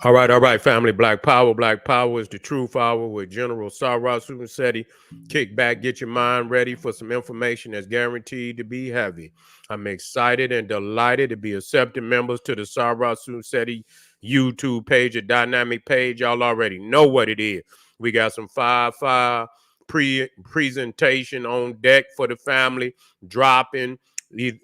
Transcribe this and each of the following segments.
All right, family. Black Power. Black Power is the truth hour with General Sarasu Seti. Kick back, get your mind ready for some information that's guaranteed to be heavy. I'm excited and delighted to be accepting members to the Sarasu Seti YouTube page, a dynamic page. Y'all already know what it is. We got some 5-5 presentation on deck for the family, dropping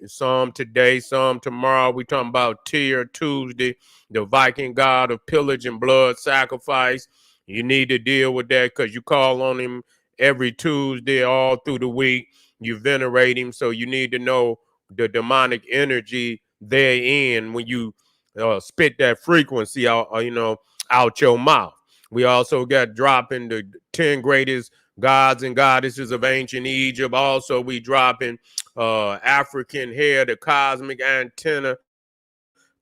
some today, some tomorrow. We talking about Tier Tuesday, the Viking god of pillage and blood sacrifice. You need to deal with that because you call on him every Tuesday all through the week. You venerate him, so you need to know the demonic energy therein when you spit that frequency out, out your mouth. We also got dropping the 10 greatest gods and goddesses of ancient Egypt. Also, we dropping African hair, the cosmic antenna,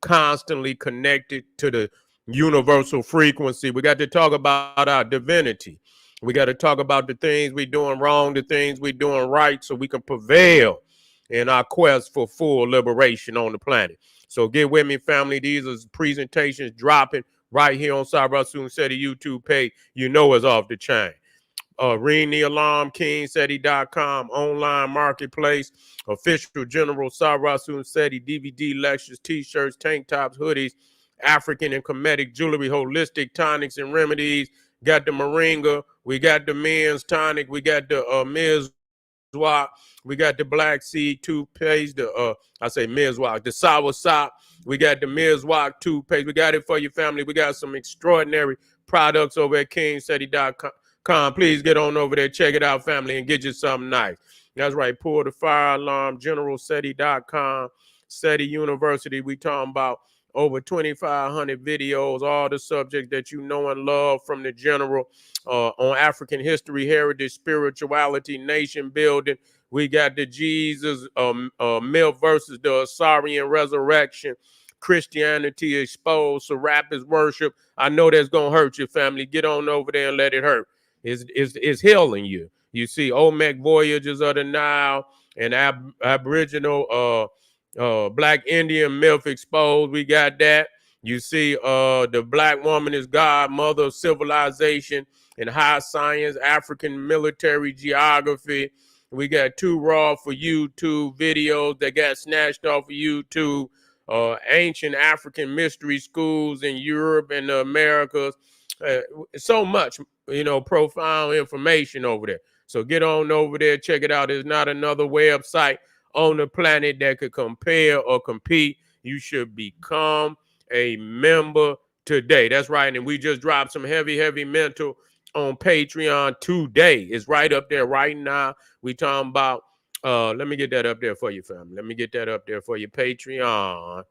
constantly connected to the universal frequency. We got to talk about our divinity. We got to talk about the things we doing wrong, the things we doing right, so we can prevail in our quest for full liberation on the planet. So get with me, family. These are presentations dropping right here on Sarasun Seti YouTube page. You know it's off the chain. Ring the alarm, KingSeti.com, online marketplace, official General Sarasun Seti, DVD lectures, t-shirts, tank tops, hoodies, African and Kemetic jewelry, holistic tonics and remedies. Got the Moringa, we got the men's tonic, we got the Mizwak, we got the Black Seed toothpaste, the Mizwak, the Sour Sop, we got the Mizwak toothpaste. We got it for your family. We got some extraordinary products over at KingSeti.com. Please get on over there, check it out, family, and get you something nice. That's right. Pull the fire alarm, GeneralSeti.com, Seti University. We talking about over 2,500 videos, all the subjects that you know and love from the general on African history, heritage, spirituality, nation building. We got the Jesus myth versus the Assyrian resurrection, Christianity exposed, Serapis worship. I know that's going to hurt your family. Get on over there and let it hurt. It's healing you. You see Olmec voyages of the Nile and Aboriginal Black Indian myth exposed. We got that. You see the Black woman is God, mother of civilization and high science, African military geography. We got 2 raw for YouTube videos that got snatched off of YouTube. Ancient African mystery schools in Europe and the Americas. So much, profound information over there. So get on over there, check it out. There's not another website on the planet that could compare or compete. You should become a member today. That's right. And we just dropped some heavy mental on Patreon today. It's right up there right now. We talking about, let me get that up there for you, family. Let me get that up there for you. Patreon,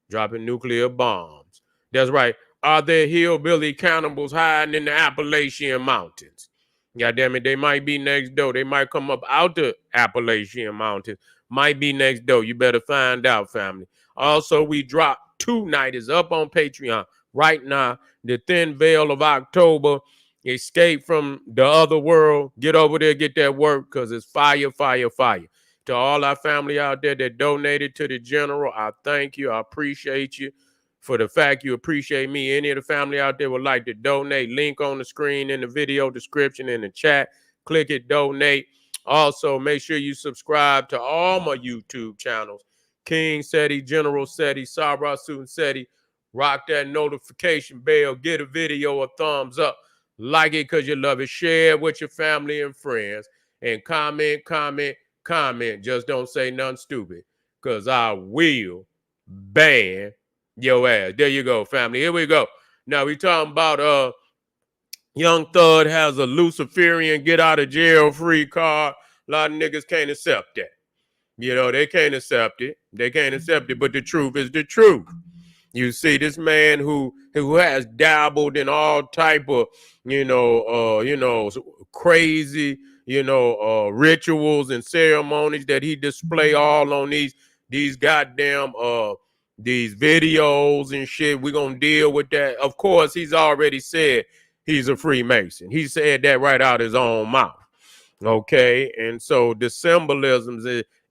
dropping nuclear bombs. That's right. Are there hillbilly cannibals hiding in the Appalachian Mountains? God damn it, they might be next door. They might come up out the Appalachian Mountains. Might be next door. You better find out, family. Also, we dropped 2 nights up on Patreon right now. The Thin Veil of October, Escape from the Other World. Get over there, get that work, because it's fire, fire, fire. To all our family out there that donated to the general, I thank you. I appreciate you for the fact you appreciate me. Any of the family out there would like to donate, link on the screen in the video description in the chat. Click it, donate. Also, make sure you subscribe to all my YouTube channels. King Seti, General Seti, Sarasun Seti. Rock that notification bell. Get a video a thumbs up. Like it because you love it. Share it with your family and friends. And comment. Just don't say nothing stupid, because I will ban your ass. There you go, family. Here we go. Now we talking about Young Thug has a Luciferian get out of jail free card. A lot of niggas can't accept that. They can't accept it. They can't accept it, but the truth is the truth. You see, this man who has dabbled in all type of, crazy, rituals and ceremonies that he display all on these goddamn these videos and shit. We're gonna deal with that. Of course, he's already said he's a Freemason. He said that right out his own mouth. Okay, and so the symbolisms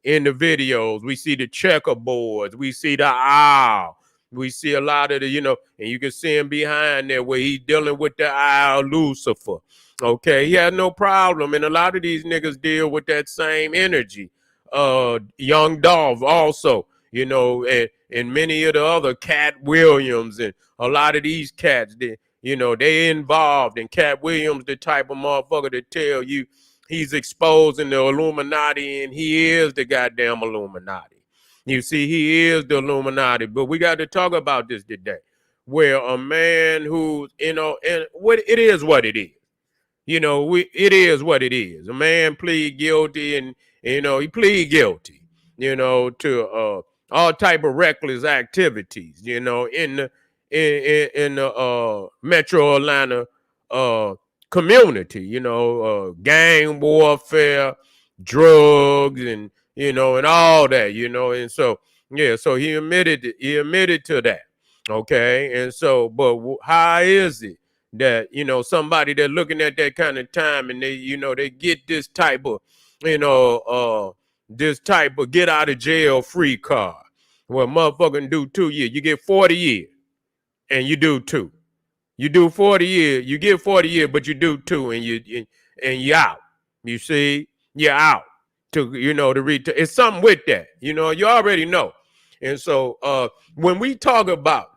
in the videos, we see the checkerboards, we see the owl. We see a lot of the, and you can see him behind there where he's dealing with the eye of Lucifer. Okay, he had no problem, and a lot of these niggas deal with that same energy. Young Dolph also, and many of the other Cat Williams and a lot of these cats, they involved. And Cat Williams, the type of motherfucker to tell you he's exposing the Illuminati, and he is the goddamn Illuminati. You see, he is the Illuminati. But we got to talk about this today, where a man who's, and what it is, what it is. It is what it is. A man plead guilty, and he plead guilty, to all type of reckless activities, in the Metro Atlanta community, gang warfare, drugs, and all that, and so yeah, so he admitted to that, okay, and so but how is it that somebody that looking at that kind of time, and they get this type of get out of jail free card? Well, motherfucking do 2 years, you get 40 years, and you do 2. You do 40 years, you get 40 years, but you do 2, and you're out. You see, you're out to to read. It's something with that. You already know. And so when we talk about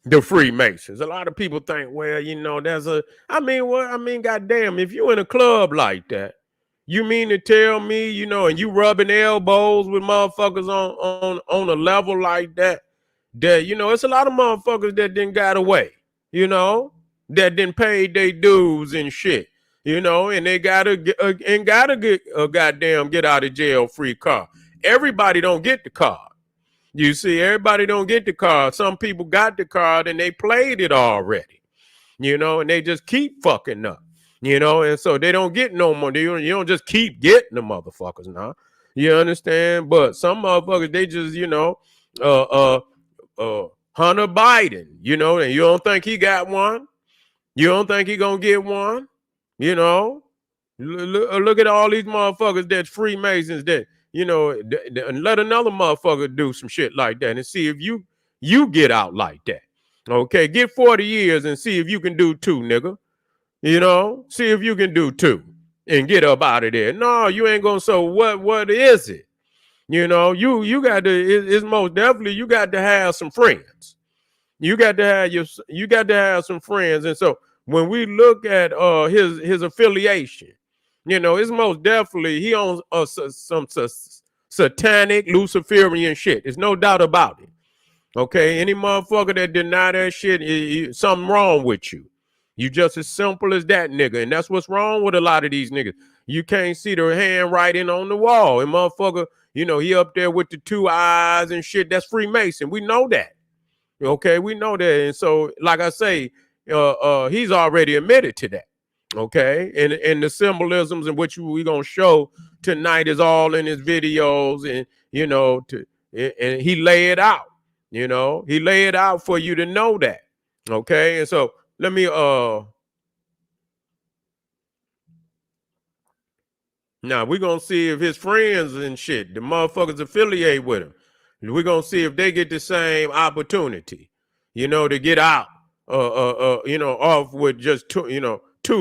the Freemasons, a lot of people think, well, goddamn, if you in a club like that, you mean to tell me, and you rubbing elbows with motherfuckers on a level like that, it's a lot of motherfuckers that didn't got away, that didn't pay their dues and shit, and they gotta get a goddamn get out of jail free card. Everybody don't get the card. You see, everybody don't get the card. Some people got the card and they played it already, and they just keep fucking up, and so they don't get no more. You don't just keep getting the motherfuckers now. You understand? But some motherfuckers, they just, Hunter Biden, and you don't think he got one? You don't think he gonna get one? Look at all these motherfuckers that's Freemasons that, and let another motherfucker do some shit like that and see if you get out like that. Okay, get 40 years and see if you can do 2, nigga. See if you can do 2 and get up out of there. No, you ain't gonna. So what is it? You got to, it's most definitely, you got to have some friends. You got to have some friends. And so when we look at his affiliation, it's most definitely he owns some satanic Luciferian shit. There's no doubt about it. Okay, any motherfucker that deny that shit, something wrong with you. You just as simple as that, nigga. And that's what's wrong with a lot of these niggas. You can't see their handwriting on the wall. And motherfucker, he up there with the 2 eyes and shit. That's Freemason. We know that. Okay, we know that. And so, like I say, he's already admitted to that. Okay, and the symbolisms in which we're gonna show tonight is all in his videos, and and he lay it out. He lay it out for you to know that. Okay, and so let me now we're gonna see if his friends and shit, the motherfuckers affiliate with him. We're gonna see if they get the same opportunity, to get out off with just 2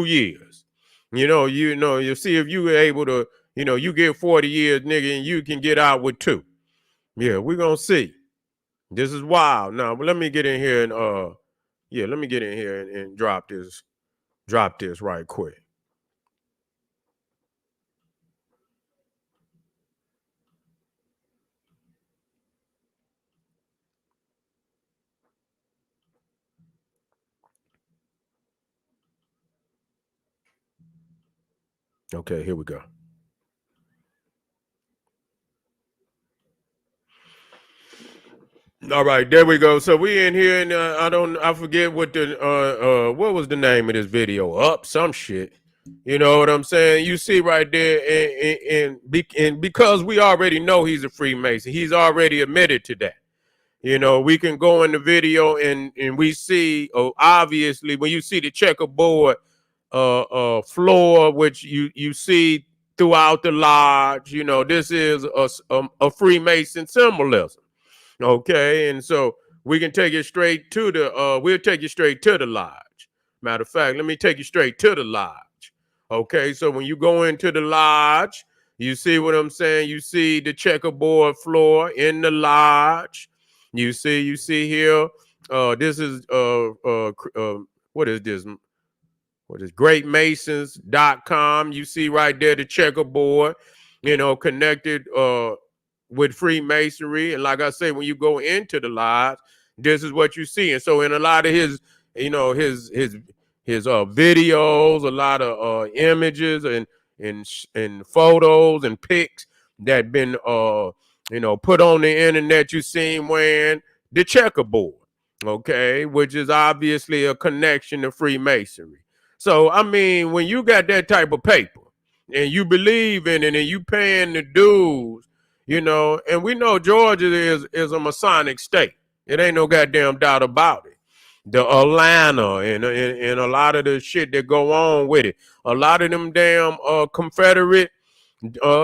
years. You see if you were able to, you get 40 years, nigga, and you can get out with 2. Yeah, we're gonna see. This is wild. Now, let me get in here and let me get in here and drop this right quick. Okay, here we go. All right, there we go. So we in here, and I forget what what was the name of this video? Up some shit. You know what I'm saying? You see right there, and because we already know he's a Freemason, he's already admitted to that. We can go in the video and we see, obviously, when you see the checkerboard floor, which you see throughout the lodge, this is a Freemason symbolism. Okay, and so we can take it straight to the we'll take you straight to the lodge. Matter of fact, let me take you straight to the lodge. Okay, so when you go into the lodge, you see what I'm saying? You see the checkerboard floor in the lodge. You see here, this is what is this? What is greatmasons.com. You see right there the checkerboard, connected with Freemasonry. And like I say, when you go into the lodge, this is what you see. And so in a lot of his, his videos, a lot of images and photos and pics that been put on the internet, you see him wearing the checkerboard, okay, which is obviously a connection to Freemasonry. So, I mean, when you got that type of paper and you believe in it and you paying the dues, and we know Georgia is a Masonic state. It ain't no goddamn doubt about it. The Atlanta and a lot of the shit that go on with it. A lot of them damn Confederate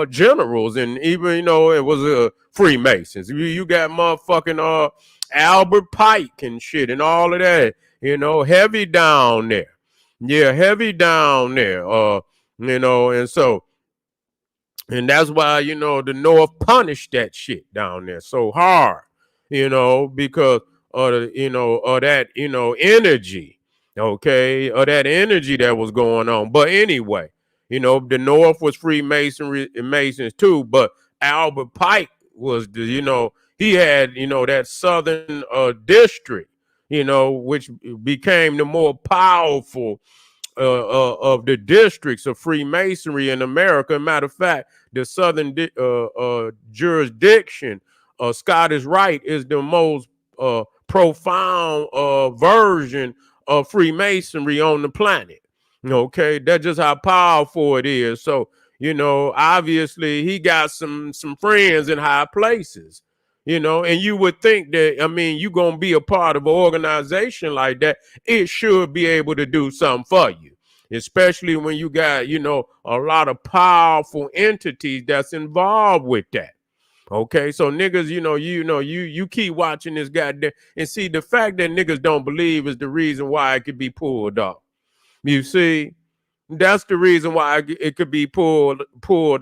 generals, and even it was Freemasons. You got motherfucking Albert Pike and shit and all of that. Heavy down there. Yeah, heavy down there. And so, and that's why the North punished that shit down there so hard, because of of that energy, okay, of that energy that was going on. But anyway, the North was Freemasonry and Masons too, but Albert Pike was he had that Southern district, which became the more powerful of the districts of Freemasonry in America. Matter of fact, the Southern jurisdiction, Scottish Rite, is the most profound version of Freemasonry on the planet. Okay, that's just how powerful it is. So, obviously he got some friends in high places. And you would think that, I mean, you're going to be a part of an organization like that, it should be able to do something for you, especially when you got, a lot of powerful entities that's involved with that. Okay, so niggas, you keep watching this goddamn, and see, the fact that niggas don't believe is the reason why it could be pulled off. You see, that's the reason why it could be pulled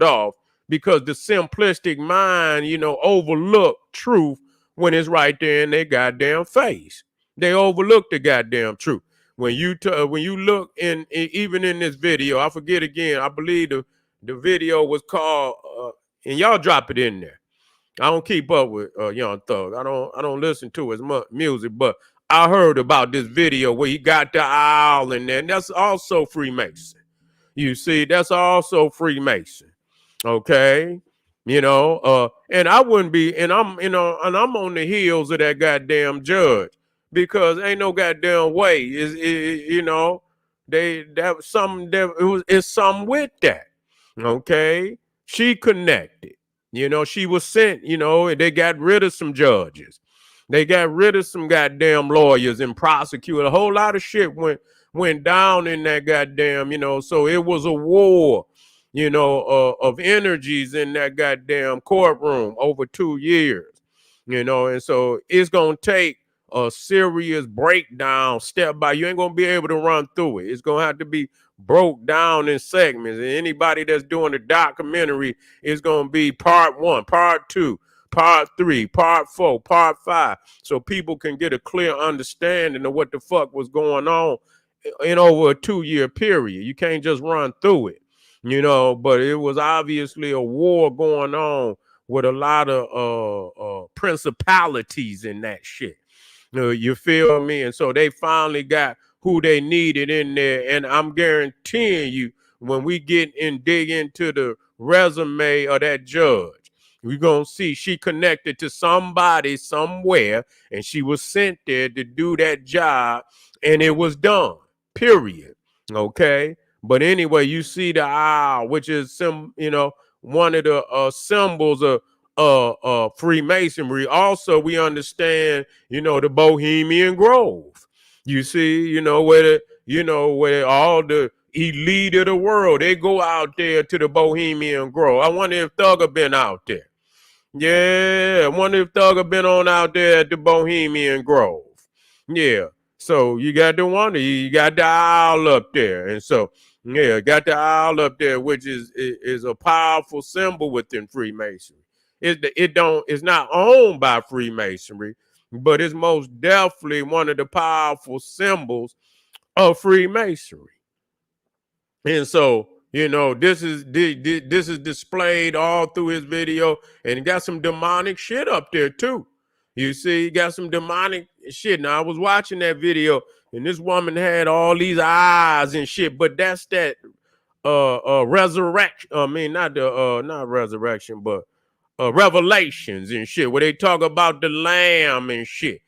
off, because the simplistic mind, overlook truth when it's right there in their goddamn face. They overlook the goddamn truth. When you look in even in this video, I forget again. I believe the video was called, and y'all drop it in there. I don't keep up with Young Thug. I don't listen to his music, but I heard about this video where he got the owl in there, and that's also Freemason. You see, that's also Freemason. Okay. And I wouldn't be, and I'm on the heels of that goddamn judge, because ain't no goddamn way it's something with that. Okay. She connected. She was sent, and they got rid of some judges. They got rid of some goddamn lawyers and prosecutors. A whole lot of shit went down in that goddamn, so it was a war, of energies in that goddamn courtroom over 2 years, and so it's going to take a serious breakdown step by. You ain't going to be able to run through it. It's going to have to be broke down in segments. And anybody that's doing a documentary is going to be part 1, part 2, part 3, part 4, part 5, so people can get a clear understanding of what the fuck was going on in over a 2-year period. You can't just run through it, but it was obviously a war going on with a lot of principalities in that shit. You feel me? And so they finally got who they needed in there. And I'm guaranteeing you, when we get and dig into the resume of that judge, we're going to see she connected to somebody somewhere, and she was sent there to do that job, and it was done, period. Okay? But anyway, you see the owl, which is one of the symbols of Freemasonry. Also, we understand, the Bohemian Grove. You see, where all the elite of the world, they go out there to the Bohemian Grove. I wonder if Thugger been out there. Yeah, I wonder if Thugger been on out there at the Bohemian Grove. Yeah, so you got to wonder. You got the owl up there, and so yeah, got the owl up there, which is a powerful symbol within Freemasonry. It's not owned by Freemasonry, but it's most definitely one of the powerful symbols of Freemasonry. And so, this is displayed all through his video, and he got some demonic shit up there too. You see, he got some demonic shit. Now I was watching that video, and this woman had all these eyes and shit, but that's that resurrection. I mean, not resurrection, but revelations and shit, where they talk about the lamb and shit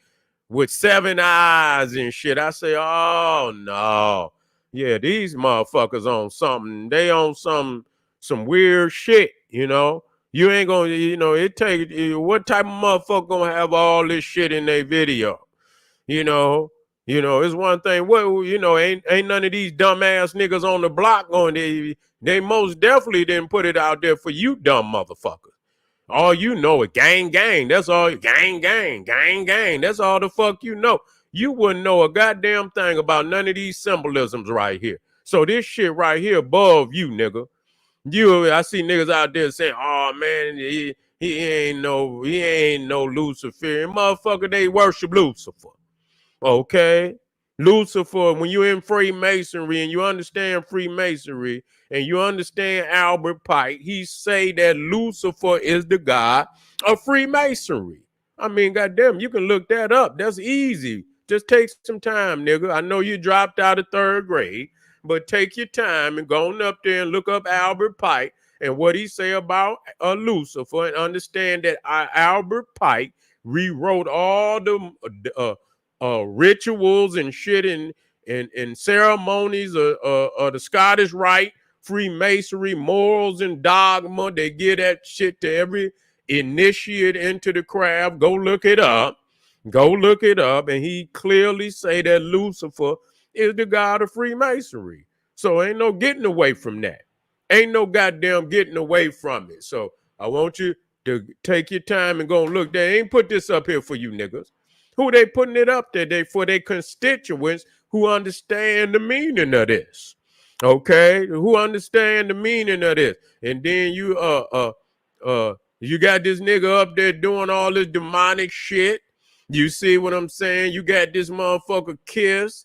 with 7 eyes and shit. I say, oh no. Yeah, these motherfuckers on something. They on some weird shit, You ain't gonna, it take what type of motherfucker gonna have all this shit in their video? You know, it's one thing. Well, ain't none of these dumbass niggas on the block going. They most definitely didn't put it out there for you dumb motherfuckers. All you know is gang, gang. That's all. Gang, gang, gang, gang. That's all the fuck you know. You wouldn't know a goddamn thing about none of these symbolisms right here. So this shit right here above you, nigga. I see niggas out there saying, "Oh man, he ain't no Luciferian motherfucker. They worship Lucifer." Okay. Lucifer, when you're in Freemasonry and you understand Freemasonry and you understand Albert Pike, he say that Lucifer is the god of Freemasonry. I mean, goddamn, you can look that up. That's easy. Just take some time, nigga. I know you dropped out of 3rd grade, but take your time and go on up there and look up Albert Pike and what he say about Lucifer, and understand that Albert Pike rewrote all the rituals and shit and ceremonies of the Scottish Rite, Freemasonry, morals and dogma. They give that shit to every initiate into the craft. Go look it up. And he clearly say that Lucifer is the god of Freemasonry. So ain't no getting away from that. Ain't no goddamn getting away from it. So I want you to take your time and go and look. They ain't put this up here for you niggas. Who they putting it up there? For their constituents who understand the meaning of this. Okay, who understand the meaning of this? And then you got this nigga up there doing all this demonic shit. You see what I'm saying? You got this motherfucker Kiss,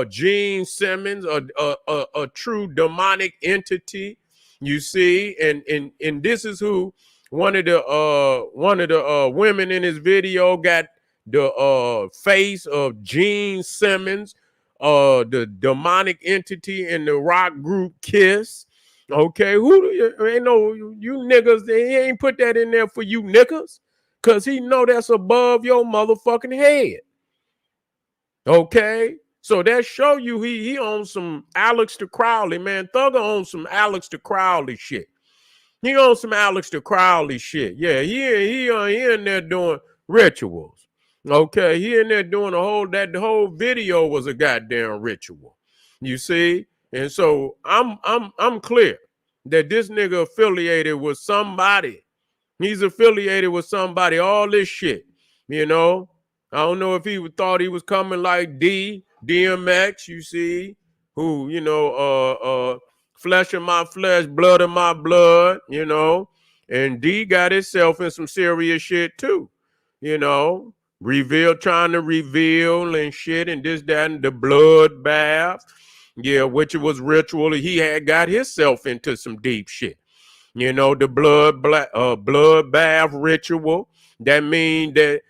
Gene Simmons, a true demonic entity. You see, and this is who one of the women in his video got the face of Gene Simmons, the demonic entity in the rock group Kiss. Okay, ain't no you niggas? He ain't put that in there for you niggas, cause he know that's above your motherfucking head. Okay, so that show you he owns some Aleister Crowley, man. Thugger owns some Aleister Crowley shit. He owns some Aleister Crowley shit. Yeah, he in there doing rituals. Okay, he in there doing the whole video was a goddamn ritual. You see? And so I'm clear that this nigga affiliated with somebody. He's affiliated with somebody, all this shit. I don't know if he thought he was coming like DMX, you see, who, flesh of my flesh, blood of my blood, and D got himself in some serious shit too, trying to reveal and shit and this, that, and the blood bath, which was ritual. He had got himself into some deep shit. The blood bath ritual. That mean that,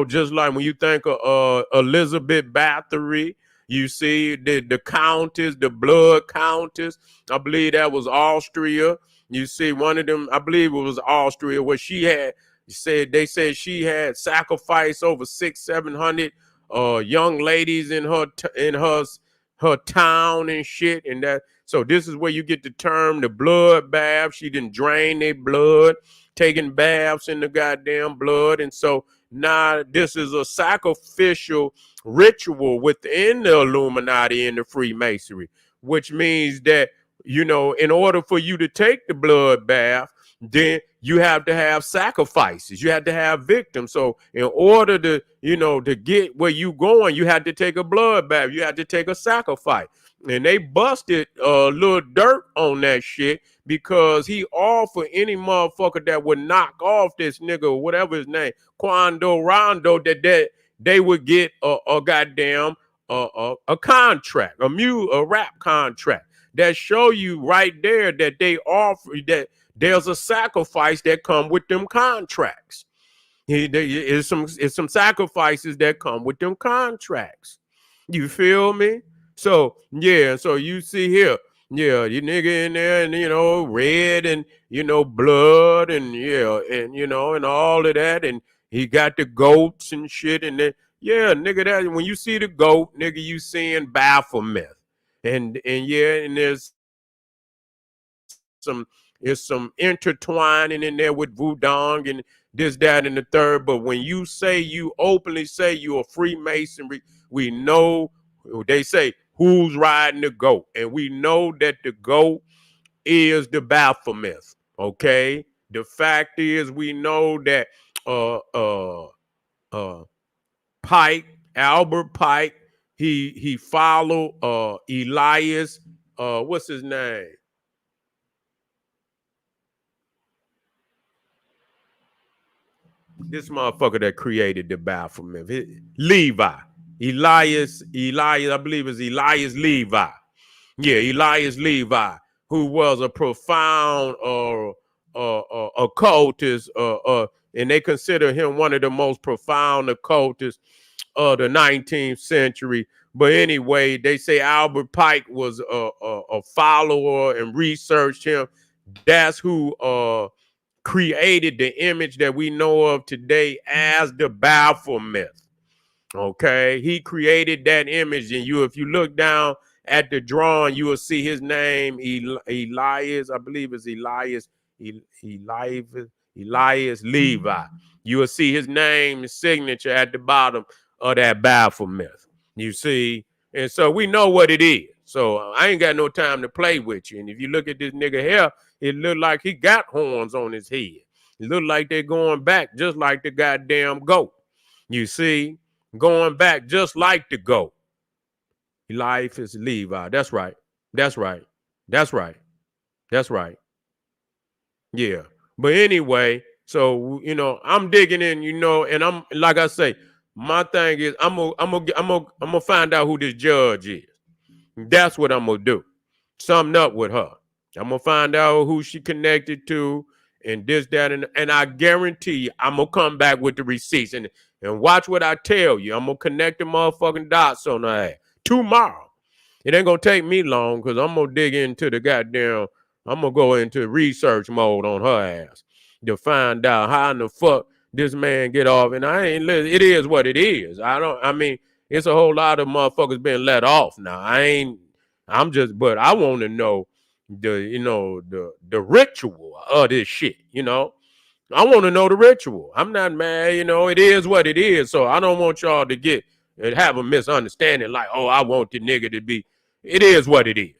just like when you think of Elizabeth Bathory, you see the countess, the blood countess. I believe that was Austria. You see one of them, I believe it was Austria, where they said she had sacrificed over 600-700 young ladies in her town and shit. And that, so this is where you get the term the blood bath. She didn't drain their blood, taking baths in the goddamn blood. And so now this is a sacrificial ritual within the Illuminati and the Freemasonry, which means that, in order for you to take the blood bath, then you have to have sacrifices. You have to have victims. So in order to, to get where you going, you had to take a bloodbath. You had to take a sacrifice. And they busted a little dirt on that shit because he offered any motherfucker that would knock off this nigga or whatever his name, Quando Rondo, that they would get a goddamn a contract, a rap contract that show you right there that they offer that there's a sacrifice that come with them contracts. It's some sacrifices that come with them contracts. You feel me? So yeah, so you see here, yeah, you nigga in there, and red and blood and and all of that, and he got the goats and shit, and then yeah, nigga, that when you see the goat, nigga, you seeing Baphomet, and yeah, and there's some intertwining in there with Wudong and this, that, and the third. But when you openly say you're a Freemasonry, we know they say who's riding the goat, and we know that the goat is the Baphomet. Okay, the fact is we know that Pike, Albert Pike, he followed Elias. What's his name? This motherfucker that created the Baphomet, Levi, Elias, I believe it's Elias Levi. Yeah, Elias Levi, who was a profound occultist, and they consider him one of the most profound occultists of the 19th century. But anyway, they say Albert Pike was a follower and researched him. That's who created the image that we know of today as the Baphomet. Okay, he created that image, and if you look down at the drawing, you will see his name, Elias. I believe it's Elias Levi. You will see his name and signature at the bottom of that Baphomet. You see, and so we know what it is. So I ain't got no time to play with you. And if you look at this nigga here, it look like he got horns on his head. It look like they're going back just like the goddamn goat. You see, going back just like the goat. Life is Levi. That's right. That's right. That's right. That's right. Yeah. But anyway, so I'm digging in, and I'm like I say, my thing is I'm gonna find out who this judge is. That's what I'm gonna do. Something up with her. I'm gonna find out who she connected to, and this, that, and I guarantee you, I'm gonna come back with the receipts and watch what I tell you. I'm gonna connect the motherfucking dots on her ass tomorrow. It ain't gonna take me long because I'm gonna dig into the goddamn. I'm gonna go into research mode on her ass to find out how in the fuck this man get off. And I ain't. It is what it is. I mean, it's a whole lot of motherfuckers being let off now. But I want to know the ritual of this shit. I want to know the ritual. I'm not mad. It is what it is. So I don't want y'all to get and have a misunderstanding like, oh, I want the nigga to be. It is what it is.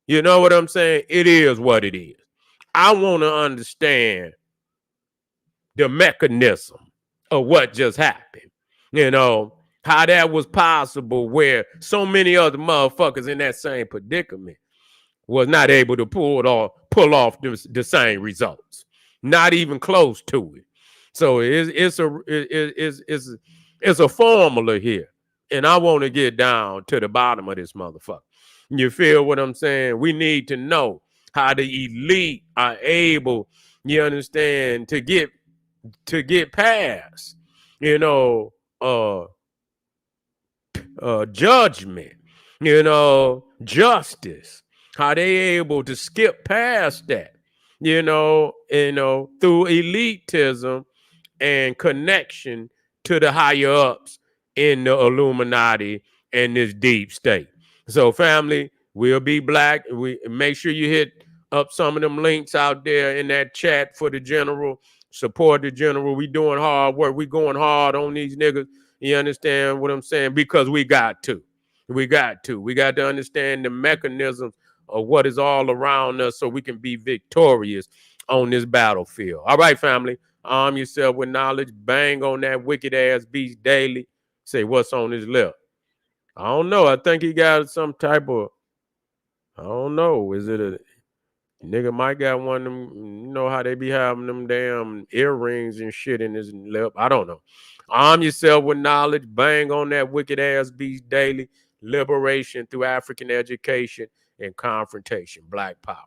You know what I'm saying? It is what it is. I want to understand the mechanism of what just happened. How that was possible where so many other motherfuckers in that same predicament was not able to pull off the same results. Not even close to it. So it's a formula here. And I want to get down to the bottom of this motherfucker. You feel what I'm saying? We need to know how the elite are able, you understand, to get past, judgment, justice. How they able to skip past that, through elitism and connection to the higher ups in the Illuminati and this deep state. So family, we'll be black. We make sure you hit up some of them links out there in that chat for the general. Support the general. We doing hard work. We going hard on these niggas. You understand what I'm saying? Because we got to. We got to understand the mechanisms of what is all around us so we can be victorious on this battlefield. All right, family. Arm yourself with knowledge. Bang on that wicked ass beast daily. Say what's on his lip. I don't know. I think he got some type of, I don't know. Is it a nigga might got one of them, you know how they be having them damn earrings and shit in his lip. I don't know. Arm yourself with knowledge. Bang on that wicked ass beast daily. Liberation through African education and confrontation. Black power.